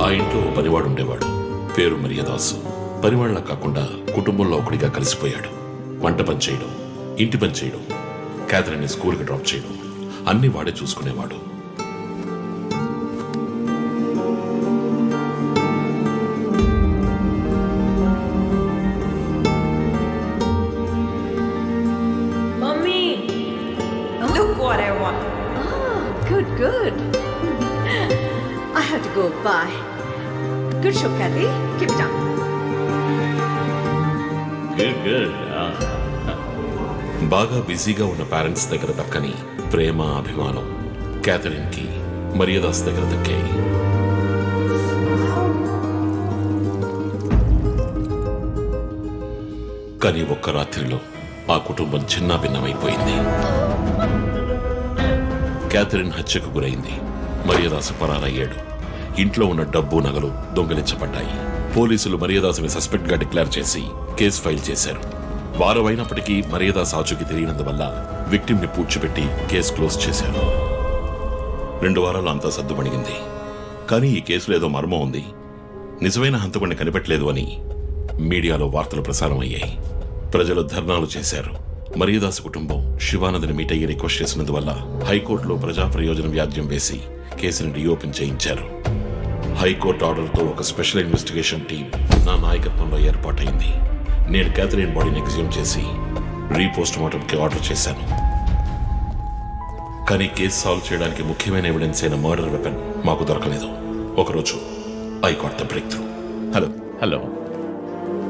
ఆ ఇంట్లో ఓ పనివాడు ఉండేవాడు. పేరు మరియదాసు. పనివాళ్ళ కాకుండా కుటుంబంలో ఒకడిగా కలిసిపోయాడు. వంట పని చేయడం, ఇంటి పని చేయడం, క్యాథరిన్ని స్కూల్కి డ్రాప్ చేయడం అన్నీ వాడే చూసుకునేవాడు. Good. I have to go. Bye. Good show, Kathy. Keep it up. Good. బాగా బిజీగా ఉన్న పేరెంట్స్ దగ్గర దక్కని ప్రేమ, అభిమానం క్యాథరిన్ కి మరియదాస్ దగ్గర దక్కాయి. కానీ ఒక్క రాత్రిలో ఆ కుటుంబం చిన్నాభిన్నమైపోయింది. క్యాథరిన్ హత్యకు గురైంది. మరియదాసు పరారయ్యాడు. ఇంట్లో ఉన్న డబ్బు, నగలు దొంగిలించబడ్డాయి. పోలీసులు మరియదాసుని సస్పెక్ట్ గా డిక్లేర్ చేసి కేసు ఫైల్ చేశారు. వారం అయినప్పటికీ మరియదాస్ ఆచూకీ తెలియనందువల్ల విక్టిమ్ ని పూడ్చిపెట్టి కేసు క్లోజ్ చేశారు. 2 వారాలు అంతా సద్దుమణిగింది. కానీ ఈ కేసులో ఏదో మర్మం ఉంది, నిజమైన హంతకుడిని కనిపెట్టలేదు అని మీడియాలో వార్తలు ప్రసారం అయ్యాయి. ప్రజలు ధర్నాలు చేశారు. మరియదాసు కుటుంబం శివానందని మీట్ అయ్యి రిక్వెస్ట్ చేసినందువల్ల హైకోర్టులో ప్రజా ప్రయోజన వ్యాజ్యం వేసి కేసును రీఓపెన్ చేయించారు. హైకోర్టు ఆర్డర్తో ఒక స్పెషల్ ఇన్వెస్టిగేషన్ టీం నా నాయకత్వంలో ఏర్పాటైంది. నేను క్యాథరిన్ బాడీని ఎగ్జ్యూమ్ చేసి రీపోస్ట్ మార్టంకి ఆర్డర్ చేశాను. కానీ కేసు సాల్వ్ చేయడానికి ముఖ్యమైన ఎవిడెన్స్ అయిన మర్డర్ వెపన్ మాకు దొరకలేదు. ఒకరోజు I got the breakthrough. Hello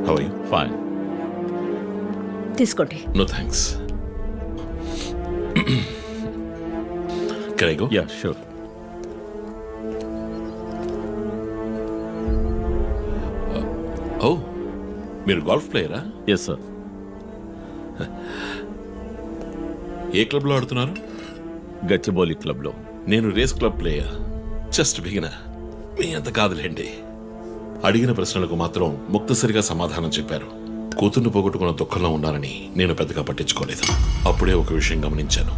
how are you? Fine. తీసుకోండి. No thanks. Can I go? Yeah, sure. ఓ, మీరు గోల్ఫ్ ప్లేయరా? Yes sir. ఏ క్లబ్లో ఆడుతున్నారు? గచ్చిబౌలి క్లబ్లో. నేను race club player. Just beginner. మీ అంత కాదులేండి. అడిగిన ప్రశ్నలకు మాత్రం ముక్తసరిగా సమాధానం చెప్పారు. కూతుర్ను పోగొట్టుకున్న దుఃఖంలో ఉన్నారని నేను పెద్దగా పట్టించుకోలేదు. అప్పుడే ఒక విషయం గమనించాను.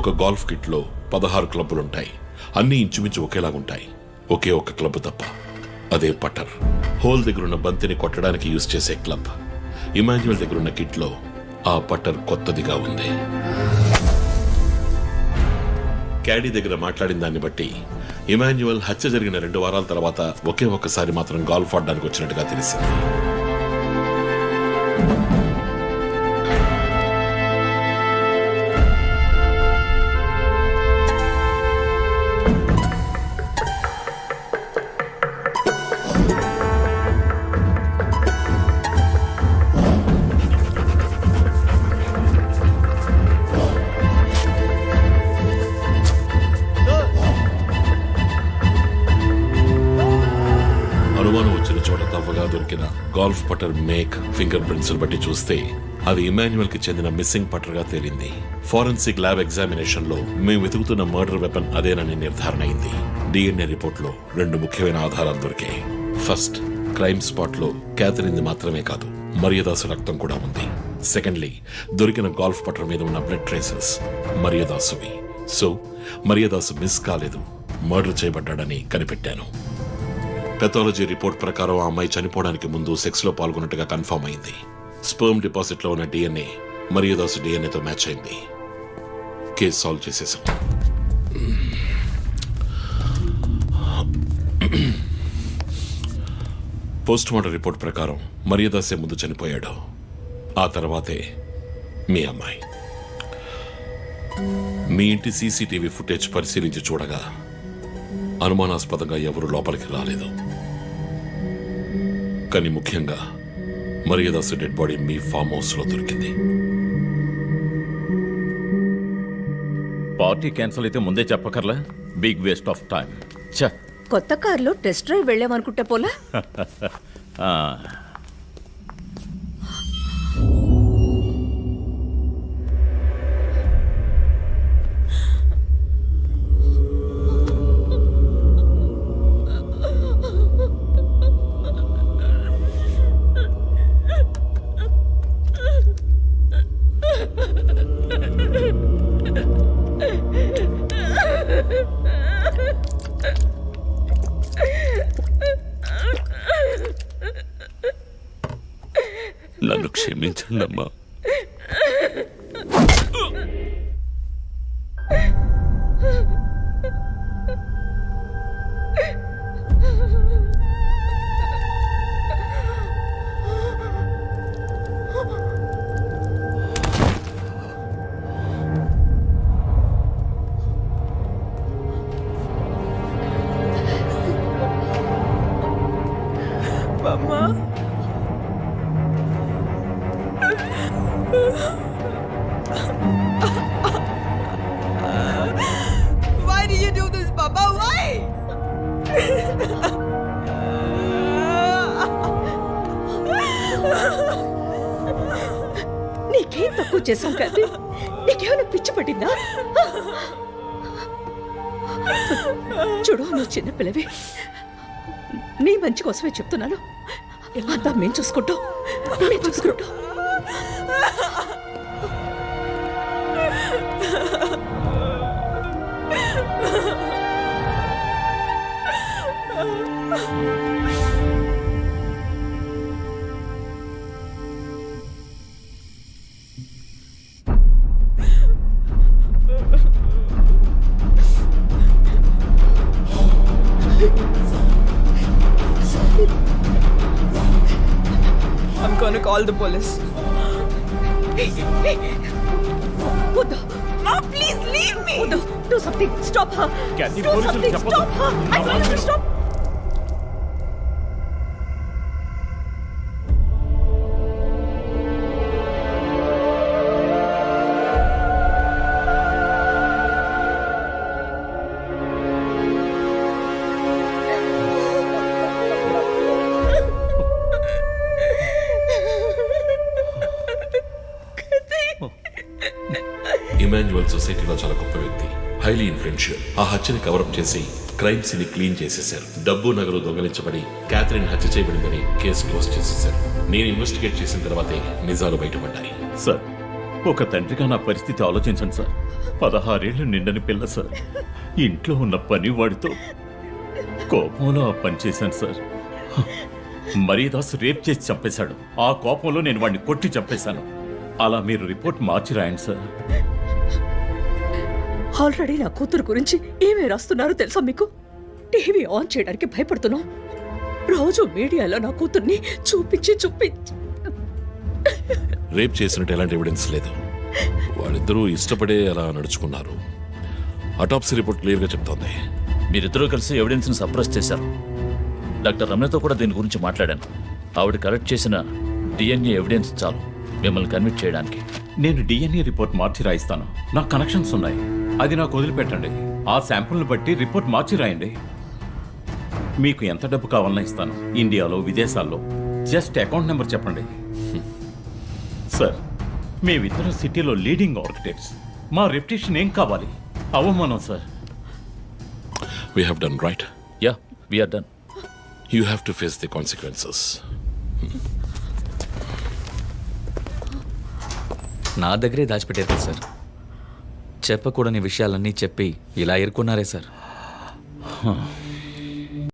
ఒక గోల్ఫ్ కిట్లో 16 క్లబ్బులుంటాయి. అన్నీ ఇంచుమించు ఒకేలాగుంటాయి. ఒకే ఒక్క క్లబ్ తప్ప. అదే పట్టర్. హోల్ దగ్గరున్న బంతిని కొట్టడానికి యూజ్ చేసే క్లబ్. ఇమాన్యువల్ దగ్గరున్న కిట్లో ఆ పట్టర్ కొత్తదిగా ఉంది. క్యాడీ దగ్గర మాట్లాడిన దాన్ని బట్టి ఇమాన్యువల్ హత్య జరిగిన 2 వారాల తర్వాత ఒకే ఒక్కసారి మాత్రం గోల్ఫ్ ఆడడానికి వచ్చినట్టుగా తెలిసింది. అనుమానం వచ్చిన చోట తవ్వగా దొరికిన గోల్ఫ్ పట్టర్ మేక్, ఫింగర్ ప్రింట్స్ బట్టి చూస్తే అది ఇమాన్యువల్ కి చెందిన మిస్సింగ్ పట్టర్ గా తేలింది. ఫోరెన్సిక్ ల్యాబ్ ఎగ్జామినేషన్ లో మేము వెతుకుతున్న మర్డర్ వెపన్ అదేనని నిర్ధారణ అయింది. డిఎన్ఏ రిపోర్ట్ లో 2 ముఖ్యమైన ఆధారాలు దొరికాయి. ఫస్ట్, క్రైమ్ స్పాట్ లో క్యాథరిన్ మాత్రమే కాదు, మరియదాసు రక్తం కూడా ఉంది. సెకండ్లీ, దొరికిన గోల్ఫ్ పట్టర్ మీద ఉన్న బ్లడ్ ట్రేసెస్ మరియదాసువి. సో మరియదాసు మిస్ కాలేదు, మర్డర్ చేయబడ్డాడని కనిపెట్టాను. పెథాలజీ రిపోర్ట్ ప్రకారం ఆ అమ్మాయి చనిపోవడానికి ముందు సెక్స్ లో పాల్గొన్నట్టుగా కన్ఫర్మ్ అయింది. స్పర్మ్ డిపాజిట్ లో ఉన్న డిఎన్ఏ మరియదాసు డిఎన్ఏతో మ్యాచ్ అయింది. కేసు సాల్వ్ చేసేసాం. పోస్ట్ మార్టం రిపోర్ట్ ప్రకారం మరియదాసే ముందు చనిపోయాడు. ఆ తర్వాతే మీ అమ్మాయి. మీ ఇంటి సీసీటీవీ ఫుటేజ్ పరిశీలించి చూడగా అనుమానాస్పదంగా ఎవరు లోపలికి రాలేదు. కానీ ముఖ్యంగా మరియదాసు డెడ్ బాడీ మీ ఫామ్ హౌస్ లో దొరికింది. పార్టీ క్యాన్సిల్ అయితే ముందే చెప్పకర్లా? Big waste of time. కొత్త కారులో టెస్ట్ డ్రైవ్ వెళ్ళామనుకుంటే పోలా. క్షమించండి అమ్మా. Why do you do this, Papa? Why? నీకేం తక్కువ చేశాం కాదు, నీకేమైనా పిచ్చి పట్టిందా? చూడు, నువ్వు చిన్నపిల్లవి, నీ మంచి కోసమే చెప్తున్నాను. అంతా మేము చూసుకుంటాం. I'm gonna call the police. వద్దు, Mom, please leave me. వద్దు. Do something. Stop her. Kathy, Do పోలీసులు something. చెప్పొద్దు. Stop her. I నా tell you to మాట stop. ఇమాన్యువల్ సొసైటీలో చాలా గొప్ప వ్యక్తి, హైలీ ఇన్ఫ్లుయెన్షియల్. ఆ హత్యని కవరప్ చేసి క్రైమ్ సీన్ క్లీన్ చేసేశారు. డబ్బు నగలు దొంగలించబడి క్యాథరిన్ హత్య చేయబడిందని కేసు క్లోజ్ చేసేశారు. నేను ఇన్వెస్టిగేట్ చేసిన తర్వాతే నిజాలు బయటపడ్డాయి. సార్, ఒక తండ్రిగా నా పరిస్థితి ఆలోచించండి సార్. 16 ఏళ్ళు నిండని పిల్ల సార్. ఇంట్లో ఉన్న పని వాడితో కోపంలో ఆ పని చేశాను సార్. మరీదాస్ రేప్ చేసి చంపేశాడు. ఆ కోపంలో నేను వాడిని కొట్టి చంపేశాను. అలా మీరు రిపోర్ట్ మార్చి రాయండి సార్. ఆల్రెడీ నా కూతురు గురించి ఏమేమి రాస్తున్నారో తెలుసా మీకు? టీవీ ఆన్ చేయడానికి భయపడుతున్నాం. రోజు మీడియాలో నా కూతుర్ని చూపించి రేప్ చేసినట్టు ఎలాంటి ఎవిడెన్స్ లేదు. వాళ్ళిద్దరూ ఇష్టపడే అలా నడుచుకున్నారు. అటాప్సీ రిపోర్ట్ క్లియర్ గా చెప్తోంది. మీరిద్దరూ కలిసి ఎవిడెన్స్ ని సప్రెస్ చేశారు. డాక్టర్ రమణతో కూడా దీని గురించి మాట్లాడాను. ఆవిడ కలెక్ట్ చేసిన డిఎన్ఏ ఎవిడెన్స్ చాలు మిమ్మల్ని కన్విక్ట్ చేయడానికి. నేను డిఎన్ఏ రిపోర్ట్ మార్చి రాయిస్తాను. నాకు కనెక్షన్స్ ఉన్నాయి. అది నాకు వదిలిపెట్టండి. ఆ శాంపుల్ని బట్టి రిపోర్ట్ మార్చి రాయండి. మీకు ఎంత డబ్బు కావాలన్నా ఇస్తాను. ఇండియాలో, విదేశాల్లో. జస్ట్ అకౌంట్ నెంబర్ చెప్పండి. సార్, మేమిద్దరం సిటీలో లీడింగ్ ఆర్కిటెక్ట్స్. మా రెప్యుటేషన్ ఏం కావాలి? అవమానం sir. We have done right. Yeah, we are done. You have to face the consequences. నా దగ్గరే దాచిపెట్టారు కదా సార్. చెప్పకూడని విషయాలన్నీ చెప్పి ఇలా ఇరుక్కున్నారే సార్.